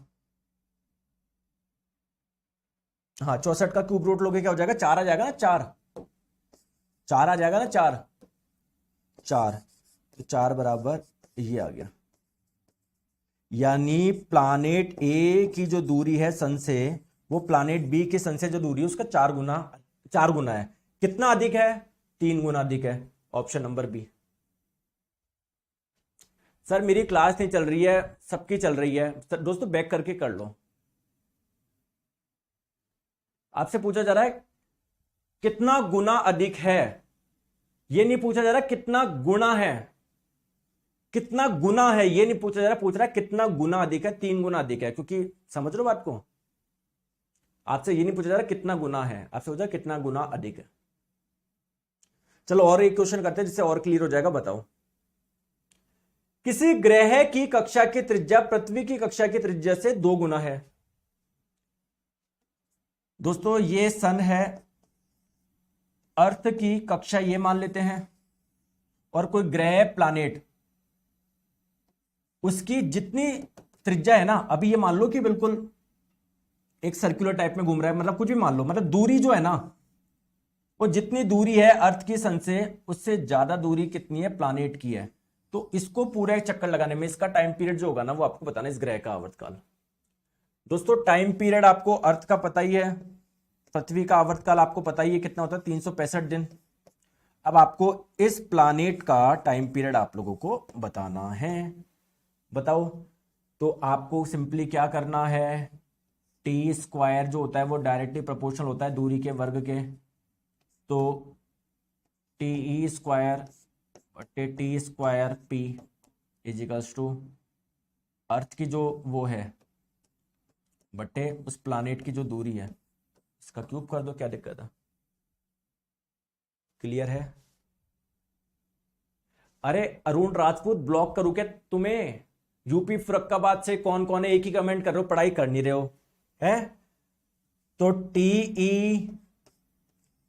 हाँ 64 का क्यूब रूट लोगे क्या हो जाएगा? 4 आ जाएगा ना, 4 आ जाएगा ना, 4 तो 4 बराबर ये आ गया। यानी प्लैनेट ए की जो दूरी है सन से वो प्लैनेट बी के सन से जो दूरी है उसका 4 गुना है। कितना अधिक है? 3 गुना अधिक है, ऑप्शन नंबर बी। सर मेरी क्लास नहीं चल रही है, सबकी चल रही है। सर दोस्तों बैक करके कर लो। आपसे पूछा जा रहा है कितना गुना अधिक है, ये नहीं पूछा जा रहा कितना गुना है, कितना गुना है ये नहीं पूछा जा रहा, पूछ रहा है कितना गुना अधिक है। 3 गुना अधिक है, क्योंकि समझ रहे हो बात को, आपसे ये नहीं पूछा जा रहा कितना गुना है, आपसे पूछा कितना गुना अधिक है। चलो और एक क्वेश्चन करते हैं जिससे और क्लियर हो जाएगा। बताओ, किसी ग्रह की कक्षा की त्रिज्या पृथ्वी की कक्षा की त्रिज्या से 2 गुना है। दोस्तों ये सन है, अर्थ की कक्षा ये मान लेते हैं, और कोई ग्रह प्लैनेट उसकी जितनी त्रिज्या है ना, अभी ये मान लो कि बिल्कुल एक सर्कुलर टाइप में घूम रहा है, मतलब कुछ भी मान लो, मतलब दूरी जो है ना, वो जितनी दूरी है अर्थ की सन से उससे ज्यादा दूरी कितनी है प्लानेट की है। तो इसको पूरा एक चक्कर लगाने में इसका टाइम पीरियड जो होगा ना वो आपको बताना, इस ग्रह का आवर्तकाल। दोस्तों टाइम पीरियड आपको अर्थ का पता ही है, पृथ्वी का आवर्तकाल आपको पता ही है कितना होता है, 365 दिन। अब आपको इस प्लानेट का टाइम पीरियड आप लोगों को बताना है, बताओ। तो आपको सिंपली क्या करना है, टी स्क्वायर जो होता है वो डायरेक्टली प्रोपोर्शनल होता है दूरी के वर्ग के, तो टी स्क्वायर बटे T square P equals to earth की जो वो है बटे उस प्लानेट की जो दूरी है, इसका क्यूब कर दो, क्या दिक्कत है। क्लियर है। अरे अरुण राजपूत ब्लॉक करूं क्या तुम्हें, यूपी फरक्काबाद से कौन कौन है, एक ही कमेंट कर रहे हो, पढ़ाई कर नहीं रहे हो है। तो टीई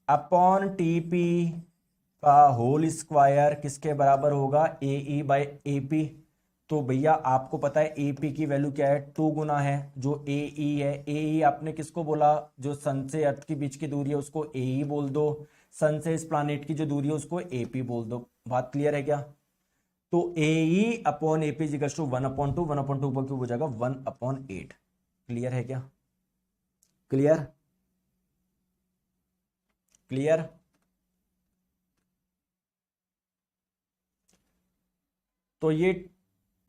अपॉन टीपी का होल स्क्वायर किसके बराबर होगा, ए ई बाई ए पी। तो भैया आपको पता है ए पी की वैल्यू क्या है, 2 गुना है जो ए ई है। ए ई आपने किसको बोला, जो सन से अर्थ के बीच की दूरी है उसको ए ई बोल दो, सन से इस प्लानेट की जो दूरी है उसको ए पी बोल दो। बात क्लियर है क्या। तो A E upon A P equals to 1/2, 1/2 ऊपर क्यूब हो जाएगा 1/8। क्लियर है क्या, क्लियर क्लियर। तो ये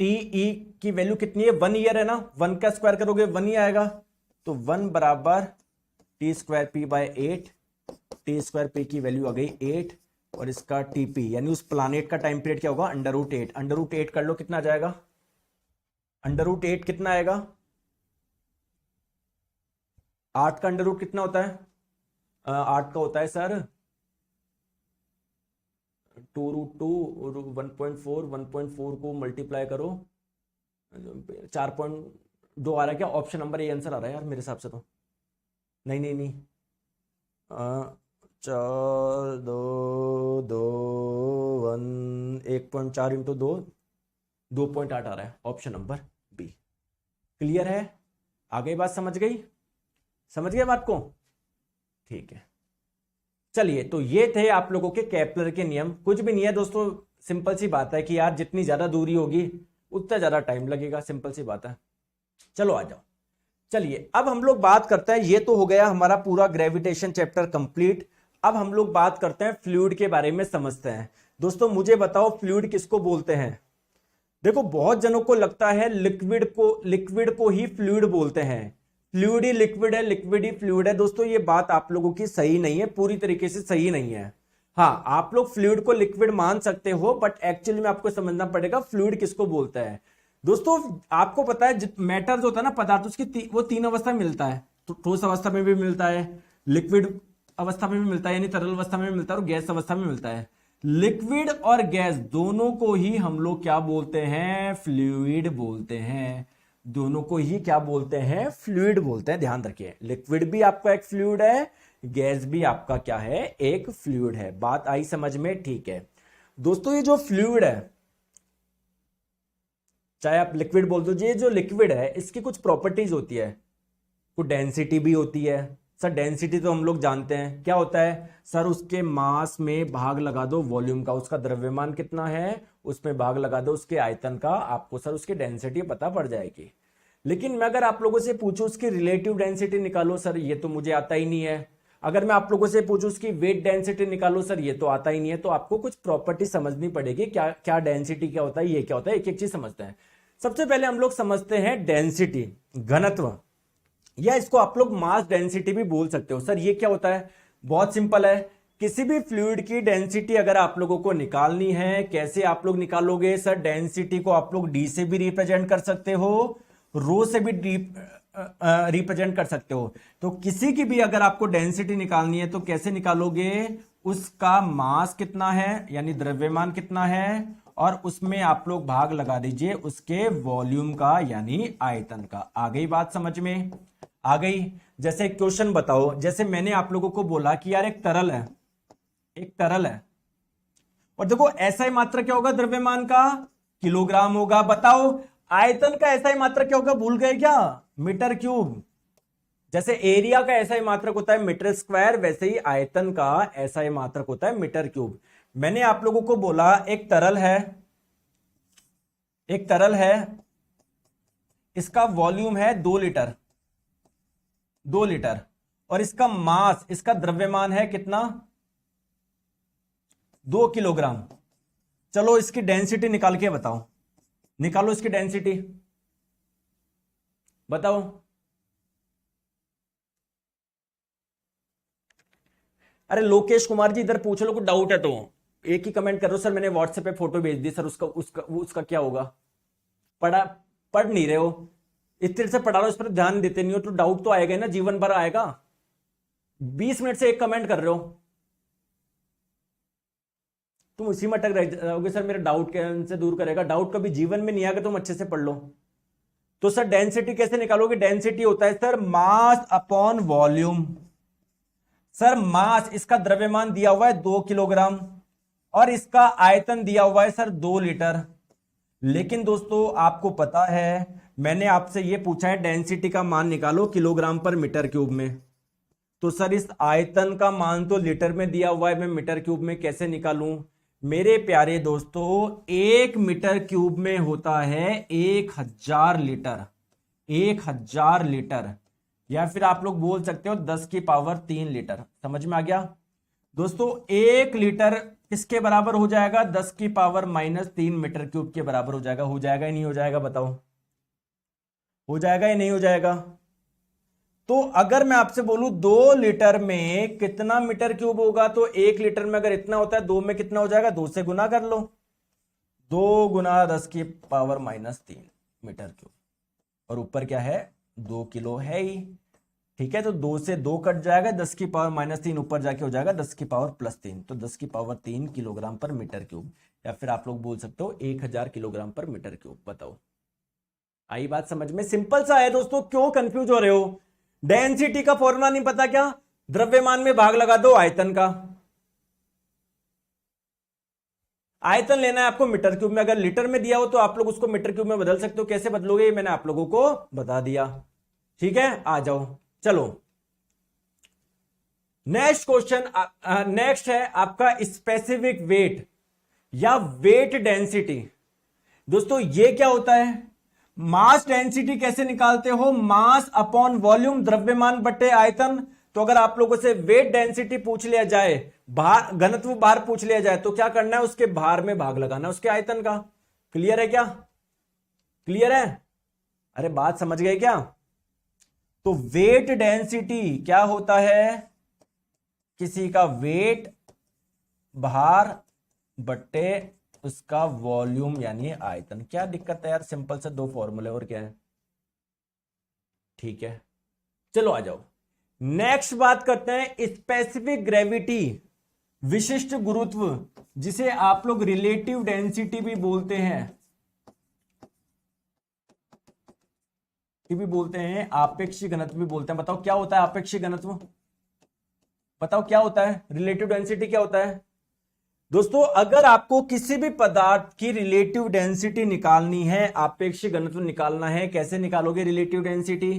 टी ई की वैल्यू कितनी है, 1 ईयर है ना, 1 का स्क्वायर करोगे 1 ही आएगा। तो 1 बराबर T square P by 8, T square P की वैल्यू आ गई 8 और इसका टीपी यानी उस प्लानेट का टाइम पीरियड क्या होगा, √8। √8 कर लो कितना आ जाएगा, √8 कितना आएगा, 8 का √ कितना होता है, 8 का होता है सर 2√2 और 1.4, 1.4 को मल्टीप्लाई करो 4.2 आ रहा है क्या, ऑप्शन नंबर ए आंसर आ रहा है यार मेरे हिसाब से तो। नहीं नहीं नहीं 4 2 2 1 1.4 इंटू 2 2.8 आ रहा है, ऑप्शन नंबर बी। क्लियर है, आ गई बात, समझ गई, समझ गए बात को, ठीक है। चलिए तो ये थे आप लोगों के केपलर के नियम, कुछ भी नहीं है दोस्तों, सिंपल सी बात है कि यार जितनी ज्यादा दूरी होगी उतना ज्यादा टाइम लगेगा, सिंपल सी बात है। चलो आ जाओ, चलिए अब हम लोग बात करते हैं, ये तो हो गया हमारा पूरा ग्रेविटेशन चैप्टर कंप्लीट। अब हम लोग बात करते हैं फ्लूइड के बारे में, समझते हैं। दोस्तों मुझे बताओ फ्लूइड किसको बोलते हैं। देखो बहुत जनों को लगता है लिक्विड को ही फ्लूइड बोलते हैं, फ्लूइड ही लिक्विड है, लिक्विड ही फ्लूइड है। दोस्तों ये बात आप लोगों की सही नहीं है, पूरी तरीके से सही नहीं है। हाँ आप लोग फ्लूइड को लिक्विड मान सकते हो, बट एक्चुअली में आपको समझना पड़ेगा फ्लूइड किसको बोलता है। दोस्तों आपको पता है मैटर जो होता है ना, पदार्थ, उसकी वो 3 अवस्था में मिलता है, तो ठोस अवस्था में भी मिलता है, लिक्विड अवस्था में भी मिलता है यानी तरल अवस्था में भी मिलता है, और गैस अवस्था में मिलता है। लिक्विड और गैस दोनों को ही हम लोग क्या बोलते हैं, फ्लूइड बोलते हैं। दोनों को ही क्या बोलते हैं, फ्लूइड बोलते हैं। ध्यान रखिए लिक्विड भी आपका एक फ्लूइड है, गैस भी आपका क्या है, एक फ्लूइड है। बात आई समझ में, ठीक है। दोस्तों ये जो फ्लूइड है, चाहे आप लिक्विड बोल दो, ये जो लिक्विड है इसकी कुछ प्रॉपर्टीज होती है, कुछ डेंसिटी भी होती है। सर डेंसिटी तो हम लोग जानते हैं क्या होता है, सर उसके मास में भाग लगा दो वॉल्यूम का, उसका द्रव्यमान कितना है उसमें भाग लगा दो उसके आयतन का, आपको सर उसकी डेंसिटी पता पड़ जाएगी। लेकिन मैं अगर आप लोगों से पूछूं उसकी रिलेटिव डेंसिटी निकालो, सर ये तो मुझे आता ही नहीं है। अगर मैं आप लोगों से पूछूं उसकी वेट डेंसिटी निकालो, सर ये तो आता ही नहीं है। तो आपको कुछ प्रॉपर्टी समझनी पड़ेगी, क्या क्या डेंसिटी क्या होता है, ये क्या होता है, एक एक चीज समझते हैं। सबसे पहले हम लोग समझते हैं डेंसिटी, घनत्व, या इसको आप लोग मास डेंसिटी भी बोल सकते हो। सर ये क्या होता है, बहुत सिंपल है, किसी भी फ्लूइड की डेंसिटी अगर आप लोगों को निकालनी है, कैसे आप लोग निकालोगे, सर डेंसिटी को आप लोग डी से भी रिप्रेजेंट कर सकते हो, रो से भी रिप्रेजेंट कर सकते हो। तो किसी की भी अगर आपको डेंसिटी निकालनी है तो कैसे निकालोगे, उसका मास कितना है यानी द्रव्यमान कितना है, और उसमें आप लोग भाग लगा दीजिए उसके वॉल्यूम का यानी आयतन का। आ गई बात समझ में, आ गई। जैसे क्वेश्चन बताओ, जैसे मैंने आप लोगों को बोला कि यार एक तरल है, एक तरल है, और देखो ऐसा ही मात्रा क्या होगा द्रव्यमान का, किलोग्राम होगा। बताओ आयतन का ऐसा ही मात्रक क्या होगा, भूल गए क्या? Metre cube. जैसे एरिया का ऐसा ही मात्रक होता है मीटर स्क्वायर, वैसे ही आयतन का ऐसा ही मात्रक होता है मीटर क्यूब। मैंने आप लोगों को बोला एक तरल है, एक तरल है, इसका वॉल्यूम है 2 लीटर, 2 लीटर, और इसका मास, इसका द्रव्यमान है कितना, 2 किलोग्राम। चलो इसकी डेंसिटी निकाल के बताओ, निकालो इसकी डेंसिटी, बताओ। अरे लोकेश कुमार जी इधर पूछ लो, कुछ डाउट है तो एक ही कमेंट करो, सर मैंने व्हाट्सएप पे फोटो भेज दी सर, उसका क्या होगा? पढ़ नहीं रहे हो, इतने से पढ़ा रहा हो, इस पर ध्यान देते नहीं हो तो डाउट तो आएगा ना, जीवन भर आएगा। 20 मिनट से एक कमेंट कर रहे हो, तुम उसी में अटक रहोगे, सर मेरा डाउट कैसे दूर करेगा? डाउट कभी जीवन में नहीं आएगा, तुम अच्छे से पढ़ लो। तो सर डेंसिटी कैसे निकालोगे? डेंसिटी होता है sir mass upon volume. Sir mass, इसका द्रव्यमान दिया हुआ है 2 किलोग्राम और इसका आयतन दिया हुआ है सर 2 लीटर। लेकिन दोस्तों आपको पता है मैंने आपसे यह पूछा है डेंसिटी का मान निकालो किलोग्राम पर मीटर क्यूब में, तो सर इस आयतन का मान तो लीटर में दिया हुआ है, मैं मीटर क्यूब में कैसे निकालूं? मेरे प्यारे दोस्तों 1 मीटर क्यूब में होता है 1000 लीटर, 1000 लीटर, या फिर आप लोग बोल सकते हो 10 की पावर 3 लीटर। समझ में आ गया दोस्तों? 1 लीटर किसके बराबर हो जाएगा? 10 की पावर -3 मीटर क्यूब के बराबर हो जाएगा। हो जाएगा या नहीं हो जाएगा बताओ? हो जाएगा या नहीं हो जाएगा? तो अगर मैं आपसे बोलूं 2 लीटर में कितना मीटर क्यूब होगा, तो 1 लीटर में अगर इतना होता है, 2 में कितना हो जाएगा? 2 से गुना कर लो, 2 गुना 10 की पावर -3 मीटर क्यूब, और ऊपर क्या है? 2 किलो है ही। ठीक है, तो 2 से 2 कट जाएगा, 10 की पावर -3 ऊपर जाके हो जाएगा 10 की पावर +3, तो 10 की पावर 3 किलोग्राम पर मीटर क्यूब, या फिर आप लोग बोल सकते हो 1000 किलोग्राम पर मीटर क्यूब। बताओ आई बात समझ में? सिंपल सा है दोस्तों, क्यों कंफ्यूज हो रहे हो? डेंसिटी का फॉर्मूला नहीं पता क्या? द्रव्यमान में भाग लगा दो आयतन का, आयतन लेना है आपको मीटर क्यूब में। अगर लीटर में दिया हो तो आप लोग उसको मीटर क्यूब में बदल सकते हो, कैसे बदलोगे मैंने आप लोगों को बता दिया। ठीक है, आ जाओ। चलो नेक्स्ट क्वेश्चन, नेक्स्ट है आपका स्पेसिफिक वेट या वेट डेंसिटी। दोस्तों ये क्या होता है? मास डेंसिटी कैसे निकालते हो? मास अपॉन वॉल्यूम, द्रव्यमान बटे आयतन। तो अगर आप लोगों से वेट डेंसिटी पूछ लिया जाए, भार, घनत्व भार पूछ लिया जाए, तो क्या करना है? उसके भार में भाग लगाना उसके आयतन का। क्लियर है क्या? क्लियर है? अरे बात समझ गए क्या? तो वेट डेंसिटी क्या होता है? किसी का वेट, भार बटे उसका वॉल्यूम यानी आयतन। क्या दिक्कत है यार? सिंपल से 2 फॉर्मूले, और क्या है? ठीक है, चलो आ जाओ। नेक्स्ट बात करते हैं स्पेसिफिक ग्रेविटी, विशिष्ट गुरुत्व, जिसे आप लोग रिलेटिव डेंसिटी भी बोलते हैं, भी बोलते हैं, आपेक्षिक घनत्व भी बोलते हैं। बताओ क्या होता है आपेक्षिक घनत्व? बताओ क्या होता है? रिलेटिव डेंसिटी क्या होता है? दोस्तों अगर आपको किसी भी पदार्थ की रिलेटिव डेंसिटी निकालनी है, आपेक्षिक घनत्व निकालना है, कैसे निकालोगे रिलेटिव डेंसिटी?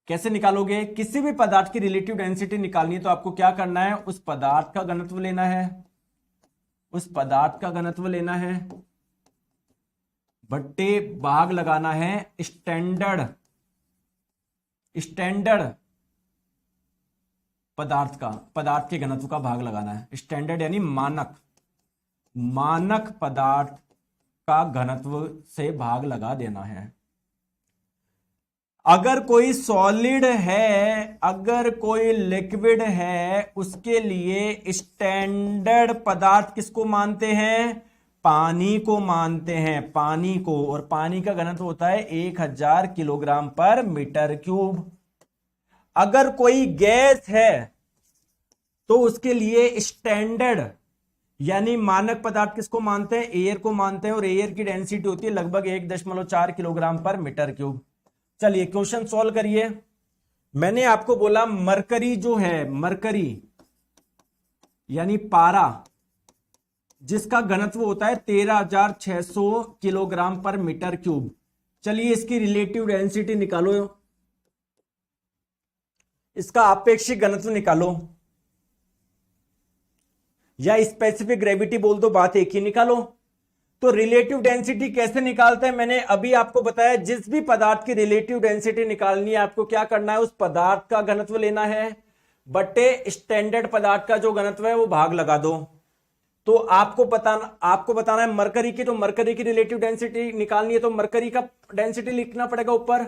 कैसे निकालोगे? किसी भी पदार्थ की रिलेटिव डेंसिटी निकालनी है तो आपको क्या करना है? उस पदार्थ का घनत्व लेना है, उस पदार्थ का घनत्व लेना है बट्टे भाग लगाना है स्टैंडर्ड, स्टैंडर्ड पदार्थ का, पदार्थ के घनत्व का भाग लगाना है। स्टैंडर्ड यानी मानक, मानक पदार्थ का घनत्व से भाग लगा देना है। अगर कोई सॉलिड है, अगर कोई लिक्विड है, उसके लिए स्टैंडर्ड पदार्थ किसको मानते हैं? पानी को मानते हैं, पानी को। और पानी का घनत्व होता है 1000 किलोग्राम पर मीटर क्यूब। अगर कोई गैस है तो उसके लिए स्टैंडर्ड यानी मानक पदार्थ किसको मानते हैं? एयर को मानते हैं, और एयर की डेंसिटी होती है लगभग 1.4 किलोग्राम पर मीटर क्यूब। चलिए क्वेश्चन सॉल्व करिए। मैंने आपको बोला मरकरी जो है, मरकरी यानी पारा, जिसका घनत्व होता है 13,600 किलोग्राम पर मीटर क्यूब। चलिए इसकी रिलेटिव डेंसिटी निकालो, इसका आपेक्षिक घनत्व निकालो, या स्पेसिफिक ग्रेविटी बोल दो, बात एक ही, निकालो। तो रिलेटिव डेंसिटी कैसे निकालते हैं मैंने अभी आपको बताया। जिस भी पदार्थ की रिलेटिव डेंसिटी निकालनी है आपको क्या करना है, उस पदार्थ का घनत्व लेना है बटे स्टैंडर्ड पदार्थ का जो घनत्व है वो भाग लगा दो। तो आपको बताना है मरकरी की, तो मरकरी की रिलेटिव डेंसिटी निकालनी है तो मरकरी का डेंसिटी लिखना पड़ेगा ऊपर,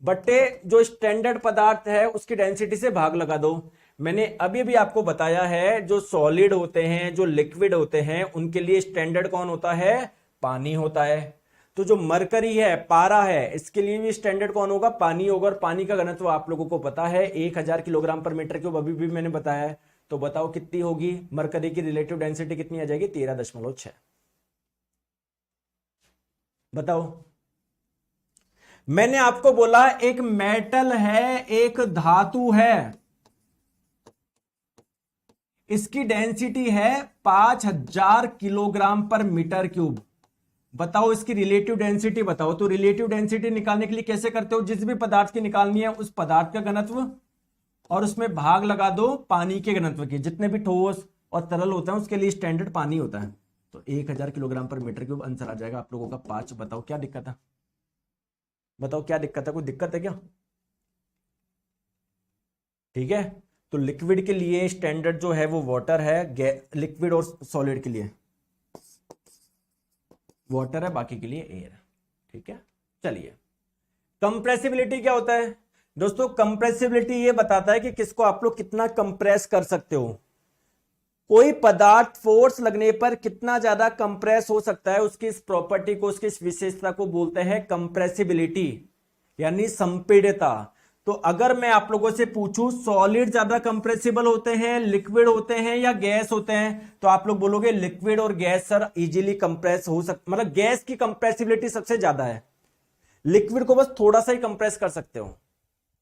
बटे जो स्टैंडर्ड पदार्थ है उसकी डेंसिटी से भाग लगा दो। मैंने अभी भी आपको बताया है जो सॉलिड होते हैं, जो लिक्विड होते हैं, उनके लिए स्टैंडर्ड कौन होता है, पानी होता है। तो जो मरकरी है, पारा है, इसके लिए भी स्टैंडर्ड कौन होगा, पानी होगा। और पानी का घनत्व आप लोगों को पता है 1000 किलोग्राम पर मीटर क्यूब, अभी भी मैंने बताया है। तो बताओ कितनी होगी मरकरी की रिलेटिव डेंसिटी, कितनी आ जाएगी, 13.6। बताओ। मैंने आपको बोला एक मेटल है, एक धातु है, इसकी डेंसिटी है 5000 किलोग्राम पर मीटर क्यूब। बताओ इसकी रिलेटिव डेंसिटी बताओ। तो रिलेटिव डेंसिटी निकालने के लिए कैसे करते हो, जिस भी पदार्थ की निकालनी है उस पदार्थ का घनत्व और उसमें भाग लगा दो पानी के घनत्व के। जितने भी ठोस और तरल होते हैं उसके लिए स्टैंडर्ड पानी होता है। तो 1000 किलोग्राम पर मीटर क्यूब आंसर आ जाएगा आप लोगों का 5। बताओ क्या दिक्कत है, बताओ क्या दिक्कत है, कोई दिक्कत है क्या? ठीक है। तो लिक्विड के लिए स्टैंडर्ड जो है वो वाटर है, लिक्विड और सॉलिड के लिए वाटर है, बाकी के लिए एयर। ठीक है। चलिए कंप्रेसिबिलिटी क्या होता है दोस्तों? कंप्रेसिबिलिटी ये बताता है कि किसको आप लोग कितना कंप्रेस कर सकते हो। कोई पदार्थ फोर्स लगने पर कितना ज्यादा कंप्रेस हो सकता है, उसकी इस प्रॉपर्टी को, उसकी इस विशेषता को बोलते हैं कंप्रेसिबिलिटी, यानी संपीड़ितता। तो अगर मैं आप लोगों से पूछूं सॉलिड ज्यादा कंप्रेसिबल होते हैं, लिक्विड होते हैं या गैस होते हैं, तो आप लोग बोलोगे लिक्विड और गैस सर इजीली कंप्रेस हो सकते, मतलब गैस की कंप्रेसिबिलिटी सबसे ज्यादा है। लिक्विड को बस थोड़ा सा ही कंप्रेस कर सकते हो,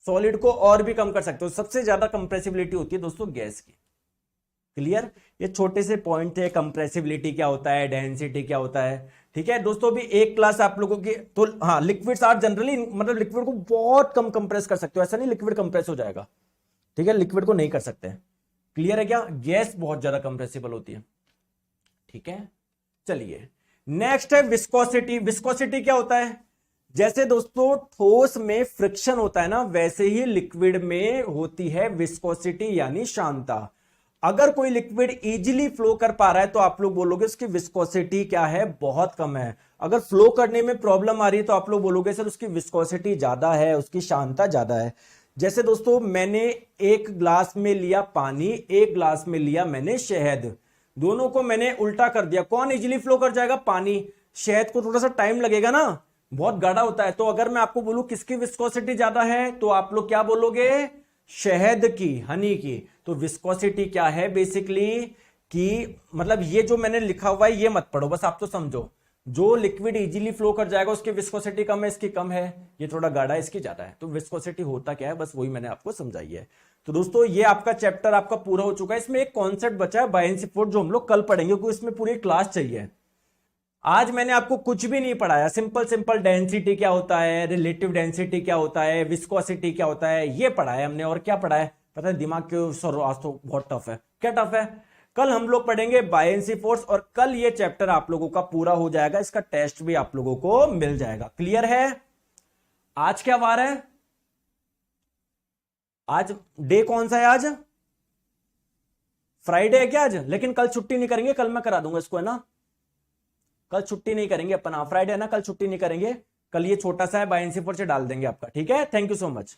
सॉलिड को और भी कम कर सकते हो। सबसे ज्यादा कंप्रेसिबिलिटी होती है दोस्तों गैस की। क्लियर? ये छोटे से पॉइंट है, कंप्रेसिबिलिटी क्या होता है, डेंसिटी क्या होता है। ठीक है दोस्तों, भी एक क्लास आप लोगों की। तो हाँ, लिक्विड्स आर जनरली, मतलब लिक्विड को बहुत कम कंप्रेस कर सकते हो, ऐसा नहीं लिक्विड कंप्रेस हो जाएगा। ठीक है, लिक्विड को नहीं कर सकते। क्लियर है क्या? गैस बहुत ज्यादा कंप्रेसिबल होती है। ठीक है। चलिए नेक्स्ट है विस्कोसिटी। विस्कोसिटी क्या होता है? जैसे दोस्तों ठोस में फ्रिक्शन होता है ना, वैसे ही लिक्विड में होती है विस्कोसिटी यानी शांता। अगर कोई लिक्विड इजीली फ्लो कर पा रहा है तो आप लोग बोलोगे उसकी विस्कोसिटी क्या है, बहुत कम है। अगर फ्लो करने में प्रॉब्लम आ रही है तो आप लोग बोलोगे सर उसकी विस्कोसिटी ज्यादा है, उसकी शांता ज्यादा है। जैसे दोस्तों मैंने एक ग्लास में लिया पानी, एक ग्लास में लिया मैंने शहद, दोनों को मैंने उल्टा कर दिया, कौन इजीली फ्लो कर जाएगा? पानी। शहद को थोड़ा सा टाइम लगेगा ना, बहुत गाढ़ा होता है। तो अगर मैं आपको बोलूं किसकी विस्कोसिटी ज्यादा है तो आप लोग क्या बोलोगे? शहद की, हनी की। तो विस्कोसिटी क्या है बेसिकली कि, मतलब ये जो मैंने लिखा हुआ है ये मत पढ़ो, बस आप तो समझो। जो लिक्विड इजीली फ्लो कर जाएगा उसकी विस्कोसिटी कम है, इसकी कम है। ये थोड़ा गाढ़ा है, इसकी ज्यादा है। तो विस्कोसिटी होता क्या है, बस वही मैंने आपको समझाई है। तो दोस्तों ये आपका चैप्टर आपका पूरा हो चुका है। इसमें एक कॉन्सेप्ट बचा है बायनेंसी फोर्स, जो हम लोग कल पढ़ेंगे, क्योंकि इसमें पूरी क्लास चाहिए। आज मैंने आपको कुछ भी नहीं पढ़ाया, सिंपल डेंसिटी क्या होता है, रिलेटिव डेंसिटी क्या होता है, विस्कोसिटी क्या होता है, ये पढ़ाया हमने। और क्या पढ़ा है पता है? दिमाग के सर आज तो बहुत टफ है। क्या टफ है? कल हम लोग पढ़ेंगे बायनेंसी फोर्स, और कल ये चैप्टर आप लोगों का पूरा हो जाएगा, इसका टेस्ट भी आप लोगों को मिल जाएगा। क्लियर है? आज क्या वार है? आज डे कौन सा है? आज फ्राइडे है क्या आज? लेकिन कल छुट्टी नहीं करेंगे, कल मैं करा दूंगा इसको, है ना? कल छुट्टी नहीं करेंगे अपन, फ्राइडे है ना, कल छुट्टी नहीं करेंगे। कल ये छोटा सा है बायनेंसी फोर्स से डाल देंगे आपका। ठीक है, थैंक यू सो मच।